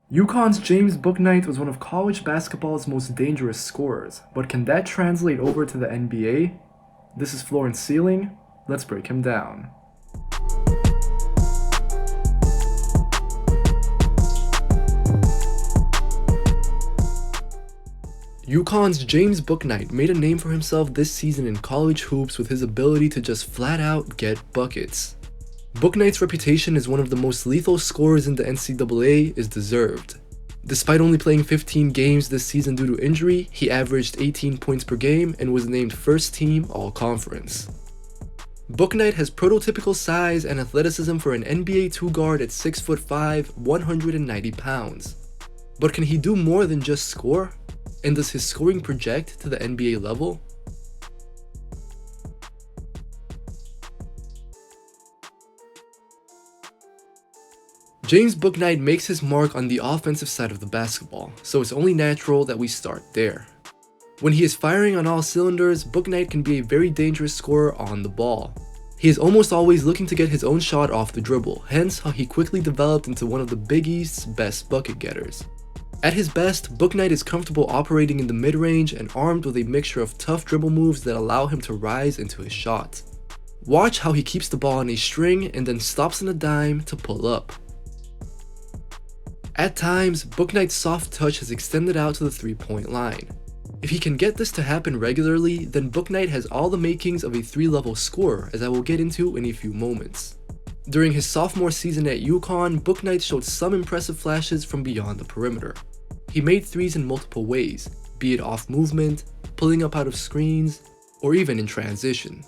UConn's James Bouknight was one of college basketball's most dangerous scorers, but can that translate over to the NBA? This is Floor and Ceiling. Let's break him down. UConn's James Bouknight made a name for himself this season in college hoops with his ability to just flat out get buckets. Bouknight's reputation as one of the most lethal scorers in the NCAA is deserved. Despite only playing 15 games this season due to injury, he averaged 18 points per game and was named first team All-Conference. Bouknight has prototypical size and athleticism for an NBA 2 guard at 6'5", 190 pounds. But can he do more than just score? And does his scoring project to the NBA level? James Bouknight makes his mark on the offensive side of the basketball, so it's only natural that we start there. When he is firing on all cylinders, Bouknight can be a very dangerous scorer on the ball. He is almost always looking to get his own shot off the dribble, hence how he quickly developed into one of the Big East's best bucket getters. At his best, Bouknight is comfortable operating in the mid-range and armed with a mixture of tough dribble moves that allow him to rise into his shot. Watch how he keeps the ball on a string and then stops on a dime to pull up. At times, Bouknight's soft touch has extended out to the three-point line. If he can get this to happen regularly, then Bouknight has all the makings of a three-level scorer, as I will get into in a few moments. During his sophomore season at UConn, Bouknight showed some impressive flashes from beyond the perimeter. He made threes in multiple ways, be it off movement, pulling up out of screens, or even in transition.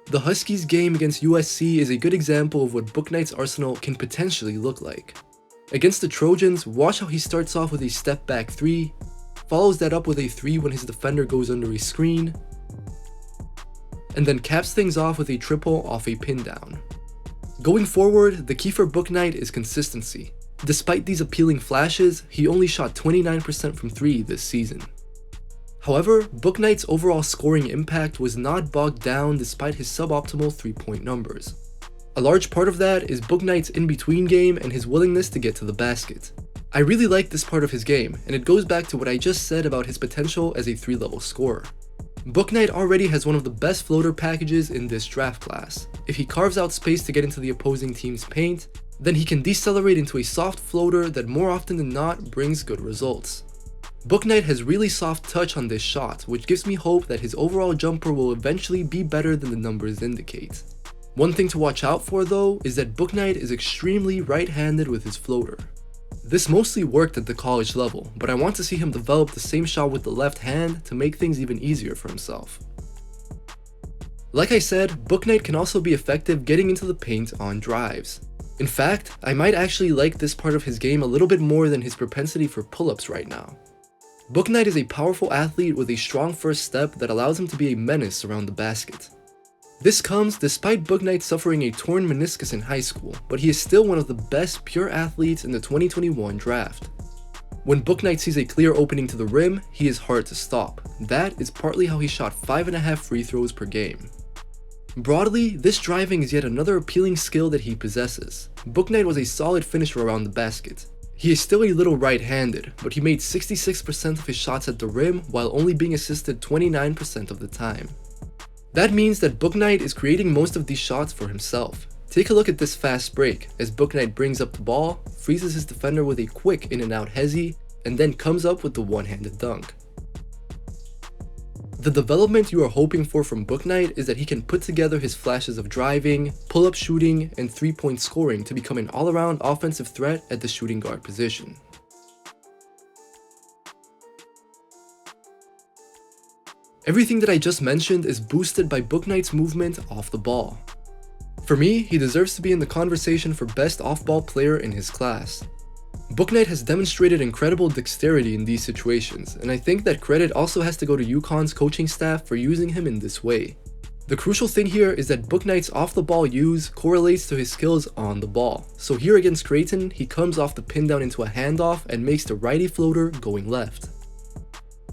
The Huskies game against USC is a good example of what Bouknight's arsenal can potentially look like. Against the Trojans, watch how he starts off with a step back 3, follows that up with a 3 when his defender goes under a screen, and then caps things off with a triple off a pin down. Going forward, the key for Bouknight is consistency. Despite these appealing flashes, he only shot 29% from 3 this season. However, Bouknight's overall scoring impact was not bogged down despite his suboptimal three-point numbers. A large part of that is Bouknight's in-between game and his willingness to get to the basket. I really like this part of his game, and it goes back to what I just said about his potential as a three-level scorer. Bouknight already has one of the best floater packages in this draft class. If he carves out space to get into the opposing team's paint, then he can decelerate into a soft floater that more often than not brings good results. Bouknight has really soft touch on this shot, which gives me hope that his overall jumper will eventually be better than the numbers indicate. One thing to watch out for though is that Bouknight is extremely right-handed with his floater. This mostly worked at the college level, but I want to see him develop the same shot with the left hand to make things even easier for himself. Like I said, Bouknight can also be effective getting into the paint on drives. In fact, I might actually like this part of his game a little bit more than his propensity for pull-ups right now. Bouknight is a powerful athlete with a strong first step that allows him to be a menace around the basket. This comes despite Bouknight suffering a torn meniscus in high school, but he is still one of the best pure athletes in the 2021 draft. When Bouknight sees a clear opening to the rim, he is hard to stop. That is partly how he shot 5.5 free throws per game. Broadly, this driving is yet another appealing skill that he possesses. Bouknight was a solid finisher around the basket. He is still a little right-handed, but he made 66% of his shots at the rim while only being assisted 29% of the time. That means that Bouknight is creating most of these shots for himself. Take a look at this fast break, as Bouknight brings up the ball, freezes his defender with a quick in-and-out hezzy, and then comes up with the one-handed dunk. The development you are hoping for from Bouknight is that he can put together his flashes of driving, pull-up shooting, and three-point scoring to become an all-around offensive threat at the shooting guard position. Everything that I just mentioned is boosted by Bouknight's movement off the ball. For me, he deserves to be in the conversation for best off-ball player in his class. Bouknight has demonstrated incredible dexterity in these situations, and I think that credit also has to go to UConn's coaching staff for using him in this way. The crucial thing here is that Bouknight's off-the-ball use correlates to his skills on the ball. So here against Creighton, he comes off the pin down into a handoff and makes the righty floater going left.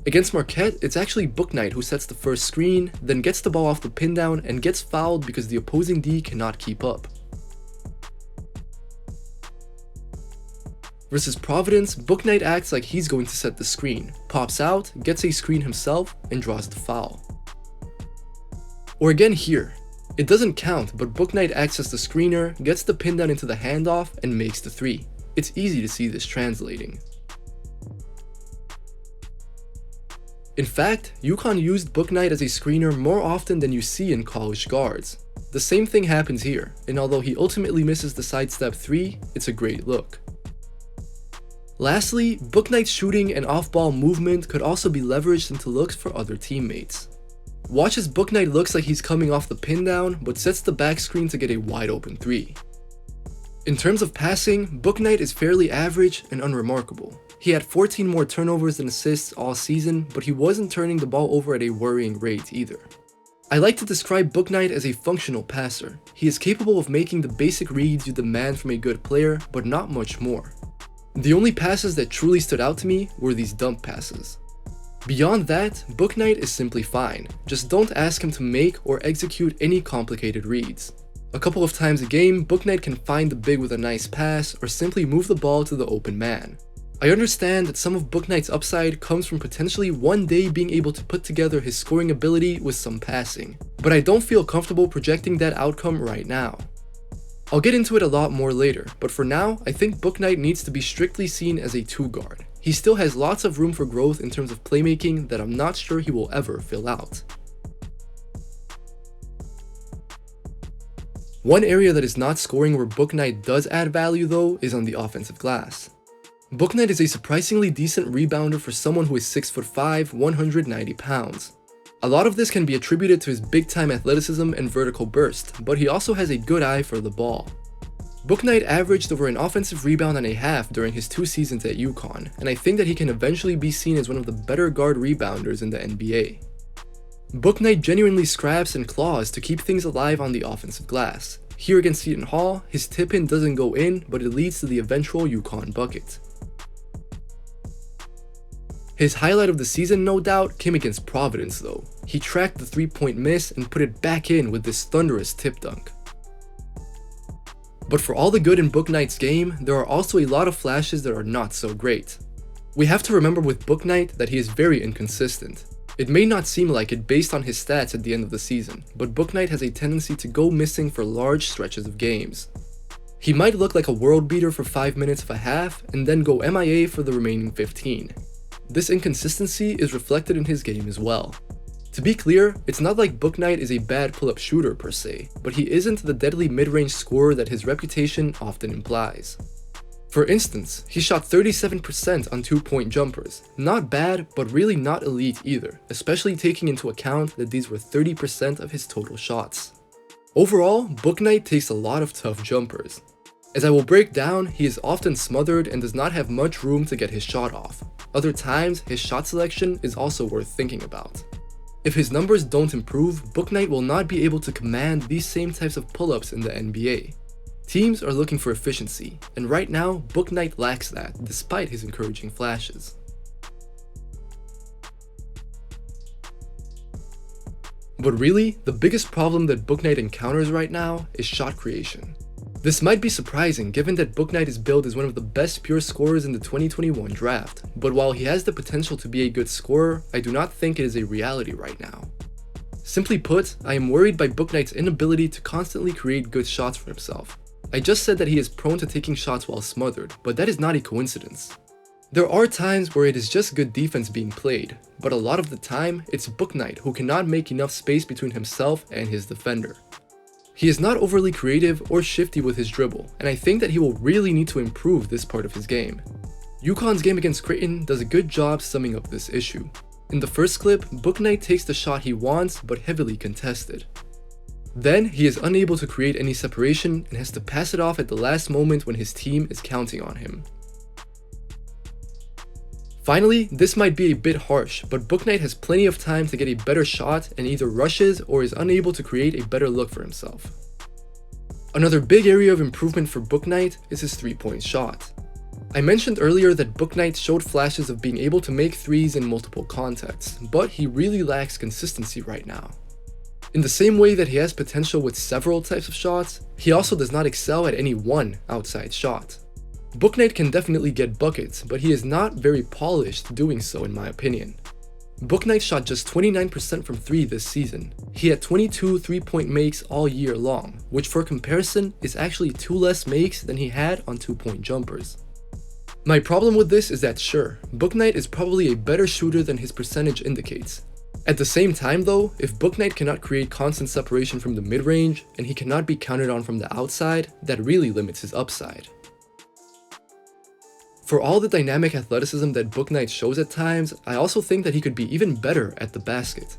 Against Marquette, it's actually Bouknight who sets the first screen, then gets the ball off the pin down and gets fouled because the opposing D cannot keep up. Versus Providence, Bouknight acts like he's going to set the screen, pops out, gets a screen himself, and draws the foul. Or again here, it doesn't count, but Bouknight acts as the screener, gets the pin down into the handoff, and makes the three. It's easy to see this translating. In fact, UConn used Bouknight as a screener more often than you see in college guards. The same thing happens here, and although he ultimately misses the sidestep 3, it's a great look. Lastly, Bouknight's shooting and off-ball movement could also be leveraged into looks for other teammates. Watch as Bouknight looks like he's coming off the pin down, but sets the back screen to get a wide open 3. In terms of passing, Bouknight is fairly average and unremarkable. He had 14 more turnovers than assists all season, but he wasn't turning the ball over at a worrying rate either. I like to describe Bouknight as a functional passer. He is capable of making the basic reads you demand from a good player, but not much more. The only passes that truly stood out to me were these dump passes. Beyond that, Bouknight is simply fine. Just don't ask him to make or execute any complicated reads. A couple of times a game, Bouknight can find the big with a nice pass or simply move the ball to the open man. I understand that some of Bouknight's upside comes from potentially one day being able to put together his scoring ability with some passing, but I don't feel comfortable projecting that outcome right now. I'll get into it a lot more later, but for now, I think Bouknight needs to be strictly seen as a 2-guard. He still has lots of room for growth in terms of playmaking that I'm not sure he will ever fill out. One area that is not scoring where Bouknight does add value though is on the offensive glass. Bouknight is a surprisingly decent rebounder for someone who is 6'5", 190 pounds. A lot of this can be attributed to his big-time athleticism and vertical burst, but he also has a good eye for the ball. Bouknight averaged over an offensive rebound and a half during his 2 seasons at UConn, and I think that he can eventually be seen as one of the better guard rebounders in the NBA. Bouknight genuinely scraps and claws to keep things alive on the offensive glass. Here against Seton Hall, his tip-in doesn't go in, but it leads to the eventual UConn bucket. His highlight of the season, no doubt, came against Providence though. He tracked the 3-point miss and put it back in with this thunderous tip dunk. But for all the good in Bouknight's game, there are also a lot of flashes that are not so great. We have to remember with Bouknight that he is very inconsistent. It may not seem like it based on his stats at the end of the season, but Bouknight has a tendency to go missing for large stretches of games. He might look like a world beater for 5 minutes of a half, and then go MIA for the remaining 15. This inconsistency is reflected in his game as well. To be clear, it's not like Bouknight is a bad pull-up shooter per se, but he isn't the deadly mid-range scorer that his reputation often implies. For instance, he shot 37% on 2-point jumpers. Not bad, but really not elite either, especially taking into account that these were 30% of his total shots. Overall, Bouknight takes a lot of tough jumpers. As I will break down, he is often smothered and does not have much room to get his shot off. Other times, his shot selection is also worth thinking about. If his numbers don't improve, Bouknight will not be able to command these same types of pull-ups in the NBA. Teams are looking for efficiency, and right now, Bouknight lacks that, despite his encouraging flashes. But really, the biggest problem that Bouknight encounters right now is shot creation. This might be surprising given that Bouknight is billed as one of the best pure scorers in the 2021 draft, but while he has the potential to be a good scorer, I do not think it is a reality right now. Simply put, I am worried by Bouknight's inability to constantly create good shots for himself. I just said that he is prone to taking shots while smothered, but that is not a coincidence. There are times where it is just good defense being played, but a lot of the time, it's Bouknight who cannot make enough space between himself and his defender. He is not overly creative or shifty with his dribble, and I think that he will really need to improve this part of his game. UConn's game against Creighton does a good job summing up this issue. In the first clip, Bouknight takes the shot he wants but heavily contested. Then, he is unable to create any separation and has to pass it off at the last moment when his team is counting on him. Finally, this might be a bit harsh, but Bouknight has plenty of time to get a better shot and either rushes or is unable to create a better look for himself. Another big area of improvement for Bouknight is his 3-point shot. I mentioned earlier that Bouknight showed flashes of being able to make threes in multiple contexts, but he really lacks consistency right now. In the same way that he has potential with several types of shots, he also does not excel at any one outside shot. Bouknight can definitely get buckets, but he is not very polished doing so in my opinion. Bouknight shot just 29% from 3 this season. He had 22 3-point makes all year long, which for comparison is actually 2 less makes than he had on 2-point jumpers. My problem with this is that sure, Bouknight is probably a better shooter than his percentage indicates. At the same time though, if Bouknight cannot create constant separation from the mid-range, and he cannot be counted on from the outside, that really limits his upside. For all the dynamic athleticism that Bouknight shows at times, I also think that he could be even better at the basket.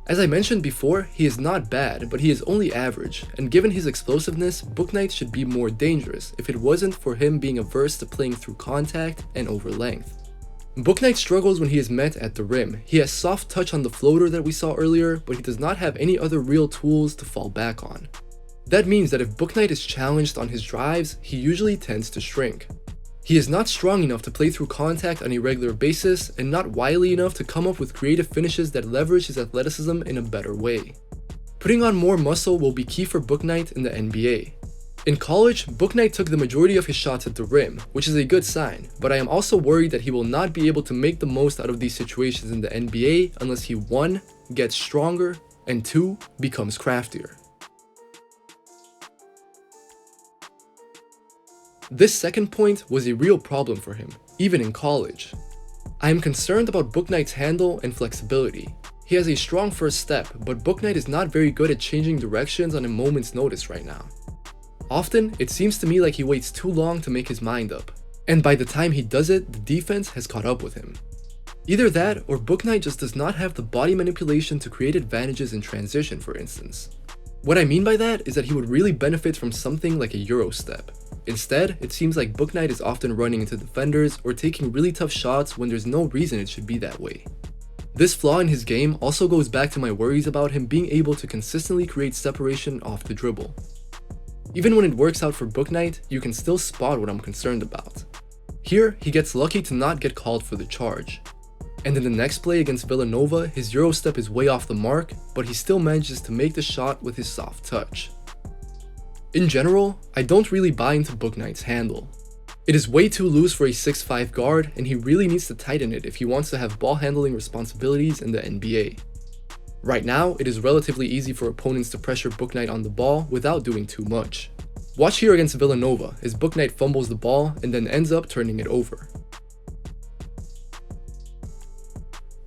As I mentioned before, he is not bad, but he is only average, and given his explosiveness, Bouknight should be more dangerous if it wasn't for him being averse to playing through contact and over length. Bouknight struggles when he is met at the rim. He has soft touch on the floater that we saw earlier, but he does not have any other real tools to fall back on. That means that if Bouknight is challenged on his drives, he usually tends to shrink. He is not strong enough to play through contact on a regular basis, and not wily enough to come up with creative finishes that leverage his athleticism in a better way. Putting on more muscle will be key for Bouknight in the NBA. In college, Bouknight took the majority of his shots at the rim, which is a good sign, but I am also worried that he will not be able to make the most out of these situations in the NBA unless he 1. Gets stronger, and 2. Becomes craftier. This second point was a real problem for him, even in college. I am concerned about Bouknight's handle and flexibility. He has a strong first step, but Bouknight is not very good at changing directions on a moment's notice right now. Often, it seems to me like he waits too long to make his mind up, and by the time he does it, the defense has caught up with him. Either that, or Bouknight just does not have the body manipulation to create advantages in transition, for instance. What I mean by that is that he would really benefit from something like a Euro step. Instead, it seems like Bouknight is often running into defenders or taking really tough shots when there's no reason it should be that way. This flaw in his game also goes back to my worries about him being able to consistently create separation off the dribble. Even when it works out for Bouknight, you can still spot what I'm concerned about. Here, he gets lucky to not get called for the charge. And in the next play against Villanova, his Euro step is way off the mark, but he still manages to make the shot with his soft touch. In general, I don't really buy into Bouknight's handle. It is way too loose for a 6'5" guard, and he really needs to tighten it if he wants to have ball handling responsibilities in the NBA. Right now, it is relatively easy for opponents to pressure Bouknight on the ball without doing too much. Watch here against Villanova, as Bouknight fumbles the ball and then ends up turning it over.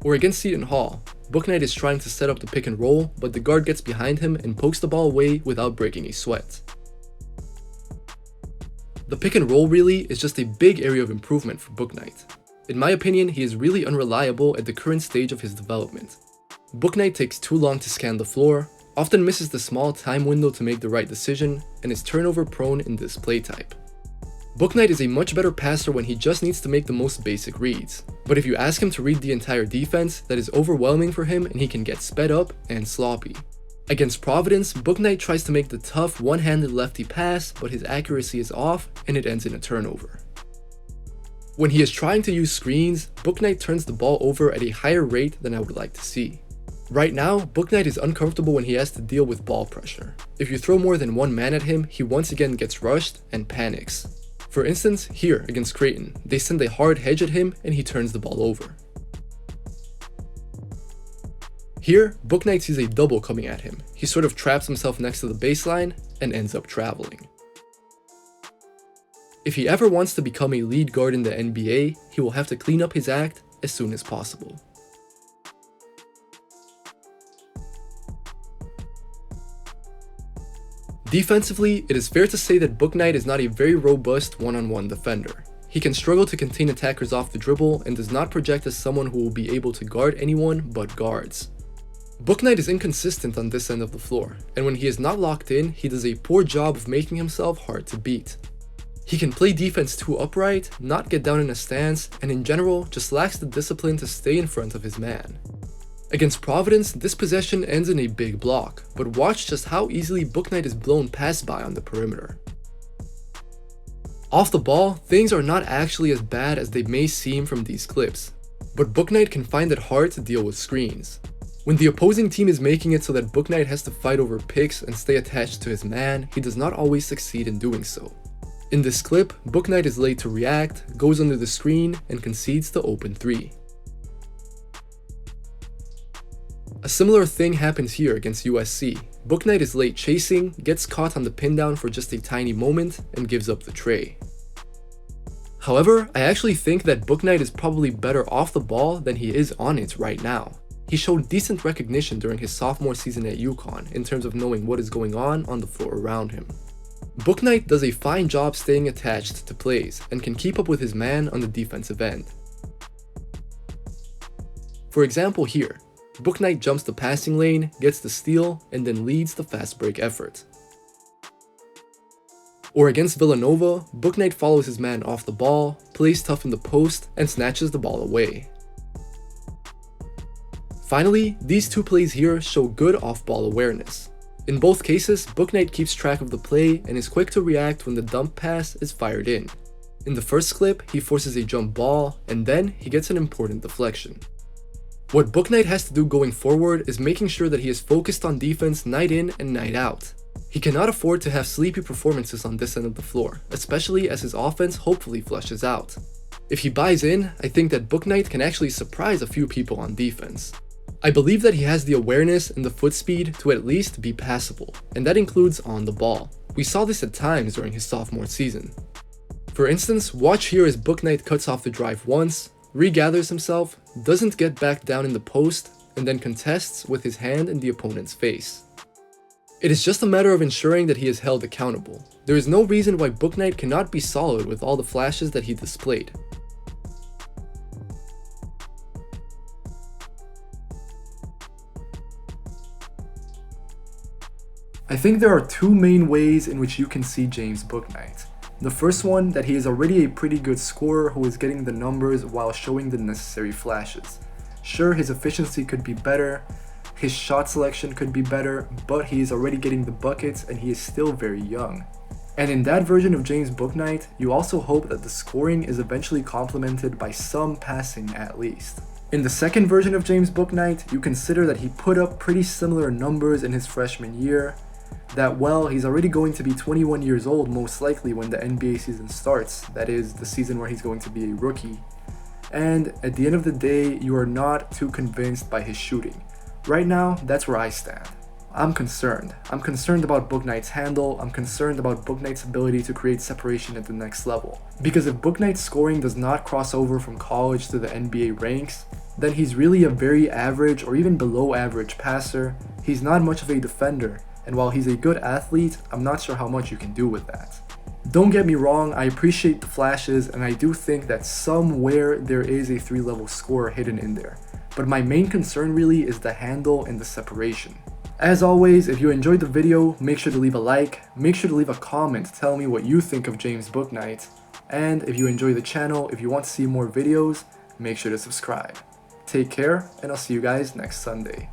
Or against Seton Hall, Bouknight is trying to set up the pick and roll, but the guard gets behind him and pokes the ball away without breaking a sweat. The pick and roll really is just a big area of improvement for Bouknight. In my opinion, he is really unreliable at the current stage of his development. Bouknight takes too long to scan the floor, often misses the small time window to make the right decision, and is turnover prone in this play type. Bouknight is a much better passer when he just needs to make the most basic reads, but if you ask him to read the entire defense, that is overwhelming for him and he can get sped up and sloppy. Against Providence, Bouknight tries to make the tough one-handed lefty pass, but his accuracy is off and it ends in a turnover. When he is trying to use screens, Bouknight turns the ball over at a higher rate than I would like to see. Right now, Bouknight is uncomfortable when he has to deal with ball pressure. If you throw more than one man at him, he once again gets rushed and panics. For instance, here against Creighton, they send a hard hedge at him and he turns the ball over. Here, Bouknight sees a double coming at him. He sort of traps himself next to the baseline and ends up traveling. If he ever wants to become a lead guard in the NBA, he will have to clean up his act as soon as possible. Defensively, it is fair to say that Bouknight is not a very robust one-on-one defender. He can struggle to contain attackers off the dribble and does not project as someone who will be able to guard anyone but guards. Bouknight is inconsistent on this end of the floor, and when he is not locked in, he does a poor job of making himself hard to beat. He can play defense too upright, not get down in a stance, and in general, just lacks the discipline to stay in front of his man. Against Providence, this possession ends in a big block, but watch just how easily Bouknight is blown past by on the perimeter. Off the ball, things are not actually as bad as they may seem from these clips, but Bouknight can find it hard to deal with screens. When the opposing team is making it so that Bouknight has to fight over picks and stay attached to his man, he does not always succeed in doing so. In this clip, Bouknight is late to react, goes under the screen, and concedes the open 3. A similar thing happens here against USC. Bouknight is late chasing, gets caught on the pin down for just a tiny moment, and gives up the tray. However, I actually think that Bouknight is probably better off the ball than he is on it right now. He showed decent recognition during his sophomore season at UConn in terms of knowing what is going on the floor around him. Bouknight does a fine job staying attached to plays and can keep up with his man on the defensive end. For example here, Bouknight jumps the passing lane, gets the steal, and then leads the fast break effort. Or against Villanova, Bouknight follows his man off the ball, plays tough in the post, and snatches the ball away. Finally, these two plays here show good off-ball awareness. In both cases, Bouknight keeps track of the play and is quick to react when the dump pass is fired in. In the first clip, he forces a jump ball, and then he gets an important deflection. What Bouknight has to do going forward is making sure that he is focused on defense night in and night out. He cannot afford to have sleepy performances on this end of the floor, especially as his offense hopefully flushes out. If he buys in, I think that Bouknight can actually surprise a few people on defense. I believe that he has the awareness and the foot speed to at least be passable, and that includes on the ball. We saw this at times during his sophomore season. For instance, watch here as Bouknight cuts off the drive once, regathers himself, doesn't get back down in the post, and then contests with his hand in the opponent's face. It is just a matter of ensuring that he is held accountable. There is no reason why Bouknight cannot be solid with all the flashes that he displayed. I think there are two main ways in which you can see James Bouknight. The first one, that he is already a pretty good scorer who is getting the numbers while showing the necessary flashes. Sure, his efficiency could be better, his shot selection could be better, but he is already getting the buckets and he is still very young. And in that version of James Bouknight, you also hope that the scoring is eventually complemented by some passing at least. In the second version of James Bouknight, you consider that he put up pretty similar numbers in his freshman year, that well, he's already going to be 21 years old most likely when the NBA season starts, that is, the season where he's going to be a rookie. And at the end of the day, you are not too convinced by his shooting. Right now, that's where I stand. I'm concerned. I'm concerned about Bouknight's handle, I'm concerned about Bouknight's ability to create separation at the next level. Because if Bouknight's scoring does not cross over from college to the NBA ranks, then he's really a very average or even below average passer, he's not much of a defender, and while he's a good athlete, I'm not sure how much you can do with that. Don't get me wrong, I appreciate the flashes and I do think that somewhere there is a 3-level scorer hidden in there. But my main concern really is the handle and the separation. As always, if you enjoyed the video, make sure to leave a like, make sure to leave a comment telling me what you think of James Bouknight, and if you enjoy the channel, if you want to see more videos, make sure to subscribe. Take care, and I'll see you guys next Sunday.